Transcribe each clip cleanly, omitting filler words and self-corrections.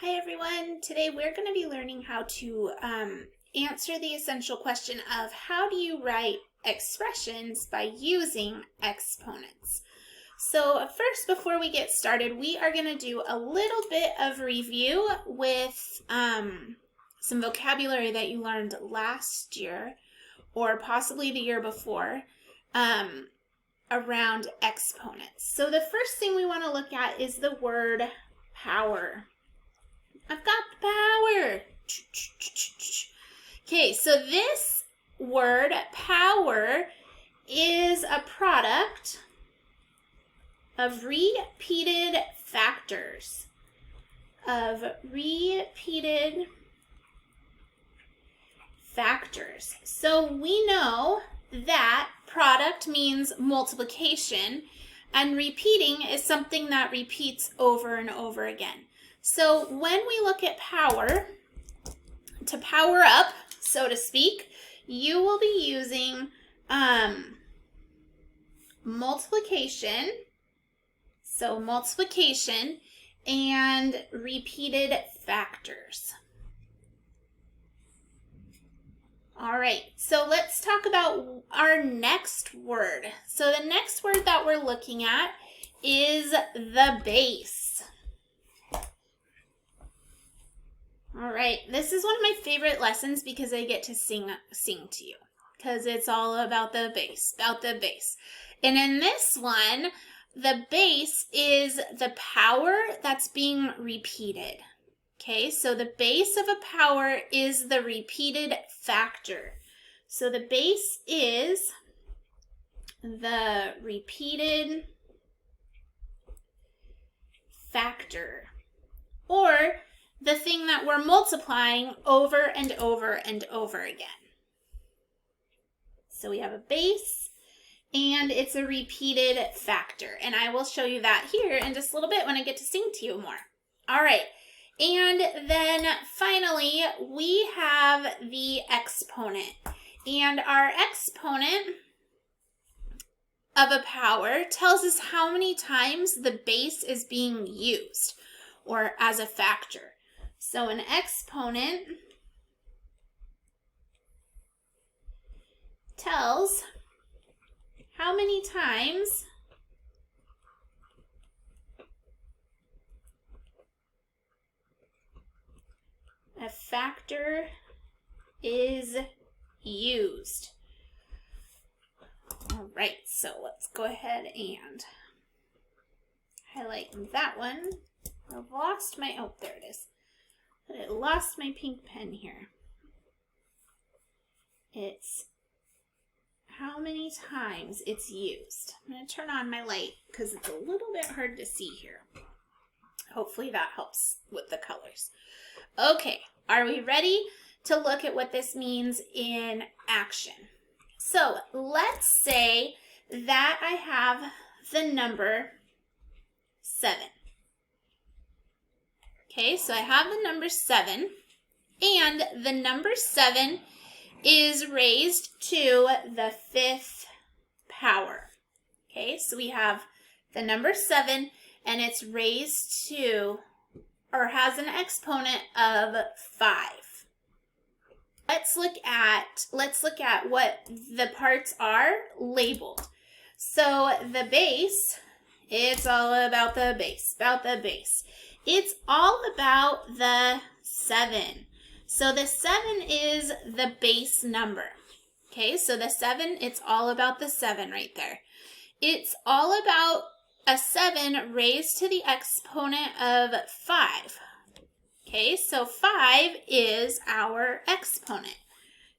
Hi everyone, today we're going to be learning how to answer the essential question of how do you write expressions by using exponents. So first, before we get started, we are going to do a little bit of review with some vocabulary that you learned last year or possibly the year before around exponents. So the first thing we want to look at is the word power. I've got the power. Okay, so this word power is a product of repeated factors. So we know that product means multiplication, and repeating is something that repeats over and over again. So when we look at power, to power up, so to speak, you will be using multiplication, so multiplication and repeated factors. All right, so let's talk about our next word. So the next word that we're looking at is the base. All right, this is one of my favorite lessons because I get to sing to you because it's all about the base, And in this one, the base is the power that's being repeated. Okay, so the base of a power is the repeated factor. So the base is the repeated factor, or the thing that we're multiplying over and over and over again. So we have a base and it's a repeated factor. And I will show you that here in just a little bit when I get to sing to you more. All right. And then finally, we have the exponent. And our exponent of a power tells us how many times the base is being used or as a factor. So an exponent tells how many times a factor is used. All right, so let's go ahead and highlight that one. I've lost my, oh, there it is. I lost my pink pen here. It's how many times it's used. I'm going to turn on my light because it's a little bit hard to see here. Hopefully that helps with the colors. Okay, are we ready to look at what this means in action? So let's say that I have the number 7. Okay, so I have the number 7, and the number 7 is raised to the 5th power. Okay, so we have the number 7, and it's raised to, or has an exponent of 5. Let's look at what the parts are labeled. So the base, it's all about the base, It's all about the 7. So the 7 is the base number. Okay, so the 7, it's all about the 7 right there. It's all about a 7 raised to the exponent of 5. Okay, so 5 is our exponent.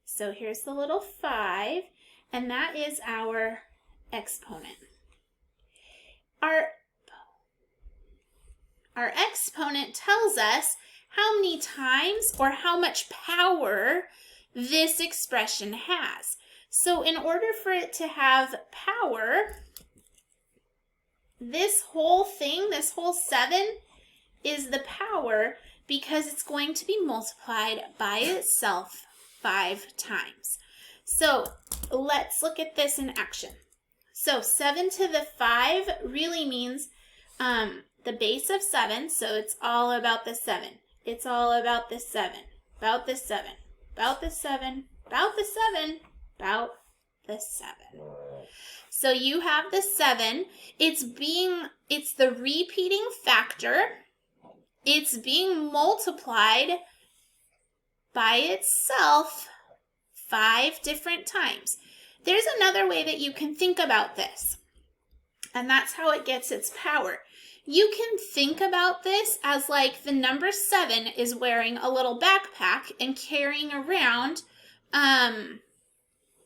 So here's the little 5, and that is our exponent. Our exponent tells us how many times or how much power this expression has. So in order for it to have power, this whole thing, this whole 7 is the power because it's going to be multiplied by itself 5 times. So let's look at this in action. So 7 to the 5 really means the base of 7, so it's all about the 7. it's all about the 7, about the 7, about the 7, about the 7, about the 7. So you have the 7. It's the repeating factor. It's being multiplied by itself 5 different times. There's another way that you can think about this, and that's how it gets its power. You can think about this as like the number 7 is wearing a little backpack and carrying around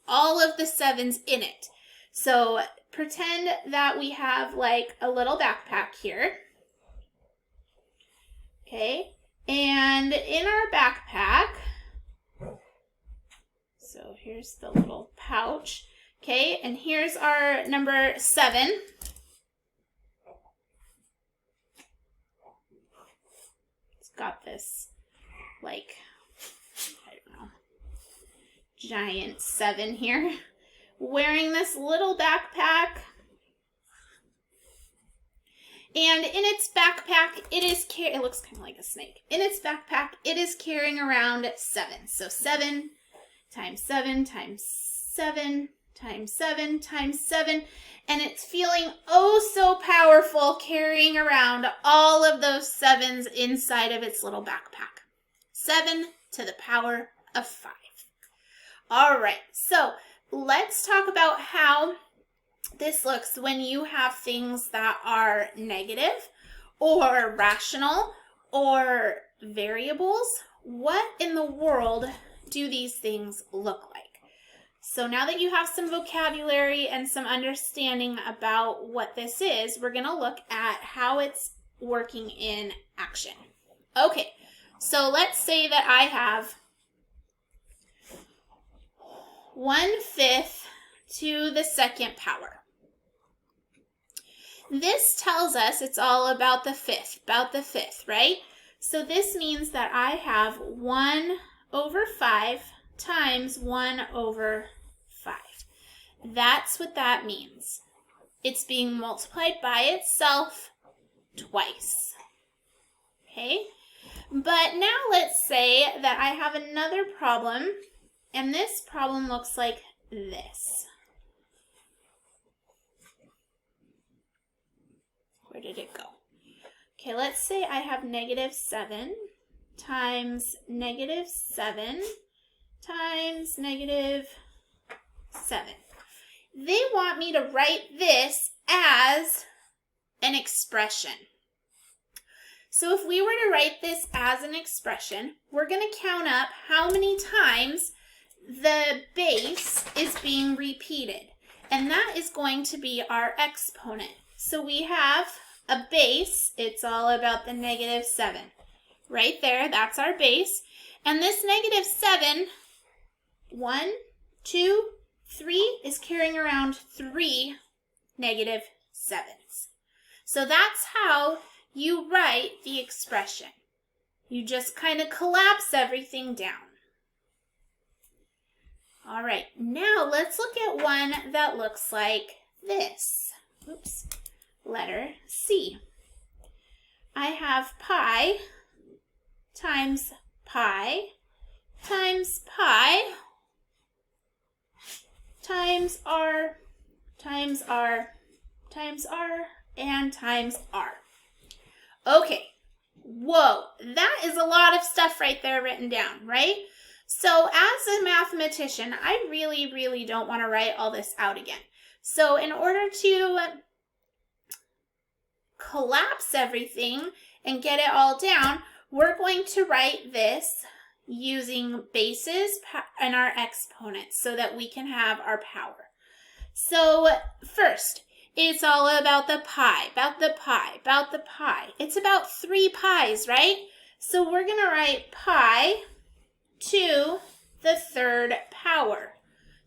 all of the 7s in it. So pretend that we have like a little backpack here. Okay, and in our backpack, so here's the little pouch. Okay, and here's our number 7. It's got this, like, I don't know, giant 7 here, wearing this little backpack. And in its backpack, it looks kind of like a snake. In its backpack, it is carrying around 7. So 7 times 7 times 7 times 7 times 7. And it's feeling oh so powerful, carrying around all of those 7s inside of its little backpack. 7 to the power of 5. All right, so let's talk about how this looks when you have things that are negative or rational or variables. What in the world do these things look like? So now that you have some vocabulary and some understanding about what this is, we're going to look at how it's working in action. Okay, so let's say that I have 1/5 to the 2nd power. This tells us it's all about the 5th, right? So this means that I have 1/5 times 1/5. That's what that means. It's being multiplied by itself twice. Okay? But now let's say that I have another problem, and this problem looks like this. Where did it go? Okay, let's say I have -7 times -7 times -7. They want me to write this as an expression. So if we were to write this as an expression, we're going to count up how many times the base is being repeated. And that is going to be our exponent. So we have a base. It's all about the -7. Right there, that's our base. And this -7, 1, 2, 3, is carrying around 3 -7s. So that's how you write the expression. You just kind of collapse everything down. All right, now let's look at one that looks like this. Oops. Letter C. I have pi times pi times pi times r times r times r and times r. Okay, whoa, that is a lot of stuff right there written down, right? So as a mathematician, I really don't want to write all this out again. So in order to collapse everything and get it all down, we're going to write this using bases and our exponents so that we can have our power. So first, it's all about the pi, about the pi, about the pi. It's about 3 pi's, right? So we're going to write pi to the 3rd power.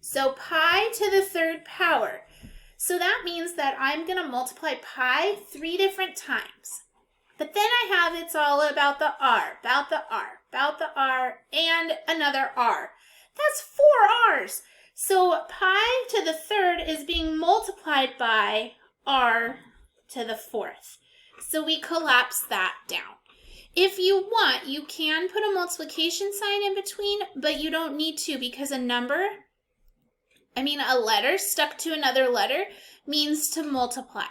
So pi to the 3rd power. So that means that I'm going to multiply pi 3 different times. But then I have it's all about the r, about the r, about the r, and another r. That's 4 r's. So pi to the 3rd is being multiplied by r to the 4th. So we collapse that down. If you want, you can put a multiplication sign in between, but you don't need to because a letter stuck to another letter means to multiply.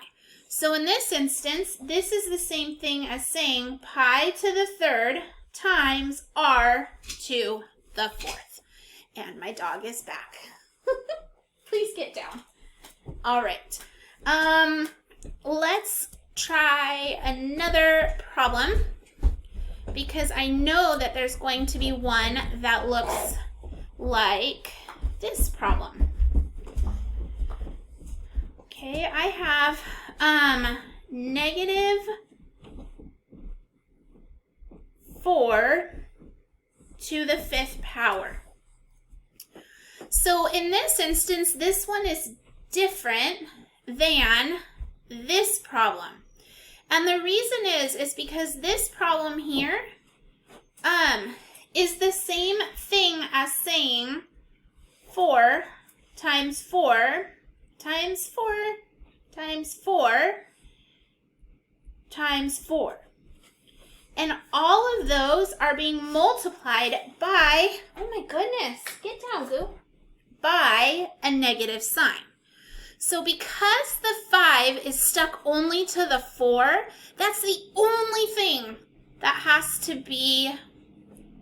So in this instance, this is the same thing as saying pi to the third times r to the fourth. And my dog is back. Please get down. All right. Let's try another problem because I know that there's going to be one that looks like this problem. Okay, I have -4 to the 5th power. So in this instance, this one is different than this problem. And the reason is because this problem here is the same thing as saying 4 times 4 times 4 times 4 times 4. And all of those are being multiplied by, oh my goodness, get down, Goo, by a negative sign. So because the 5 is stuck only to the 4, that's the only thing that has to be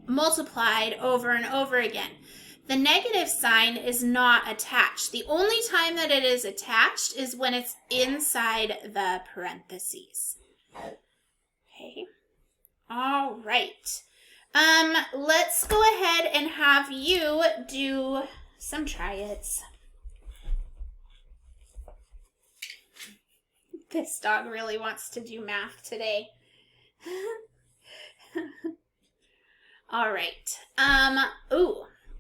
multiplied over and over again. The negative sign is not attached. The only time that it is attached is when it's inside the parentheses. Okay. All right. Let's go ahead and have you do some try-its. This dog really wants to do math today. All right.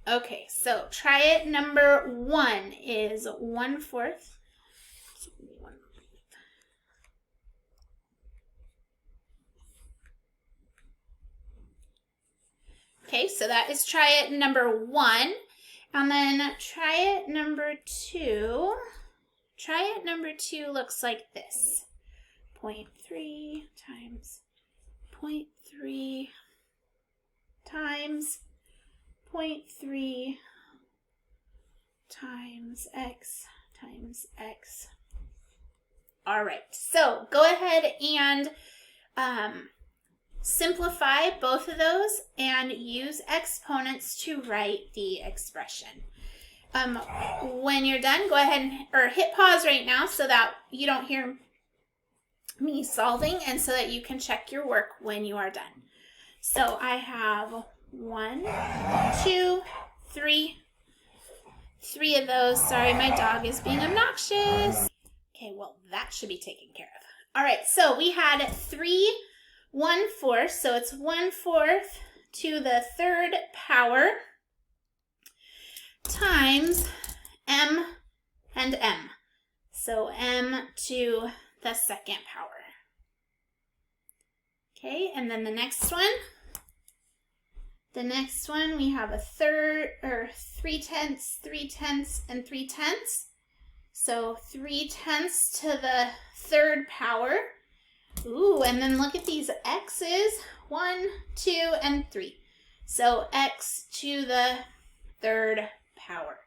Okay, so try-it number 1 is 1/4. Okay, so that is try-it number 1. And then try-it number 2. Try-it number 2 looks like this. 0.3 times 0.3 times 0.3 times x times x. All right, so go ahead and simplify both of those and use exponents to write the expression. When you're done, go ahead and hit pause right now so that you don't hear me solving and so that you can check your work when you are done. So I have 1, 2, 3. 3 of those. Sorry, my dog is being obnoxious. Okay, well, that should be taken care of. All right, so we had 3 1/4, so it's 1/4 to the 3rd power times m and m. So m to the 2nd power. Okay, and then the next one. The next one, we have 3/10, 3/10, and 3/10. So 3/10 to the 3rd power. Ooh, and then look at these x's, 1, 2, and 3. So x to the 3rd power.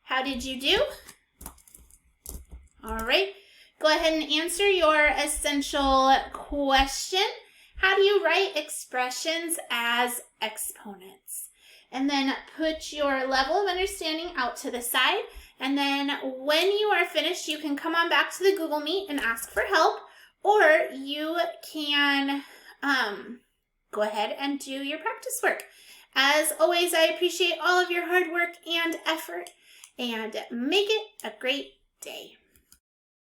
How did you do? All right, go ahead and answer your essential question. How do you write expressions as exponents? And then put your level of understanding out to the side. And then when you are finished, you can come on back to the Google Meet and ask for help. Or you can go ahead and do your practice work. As always, I appreciate all of your hard work and effort, and make it a great day.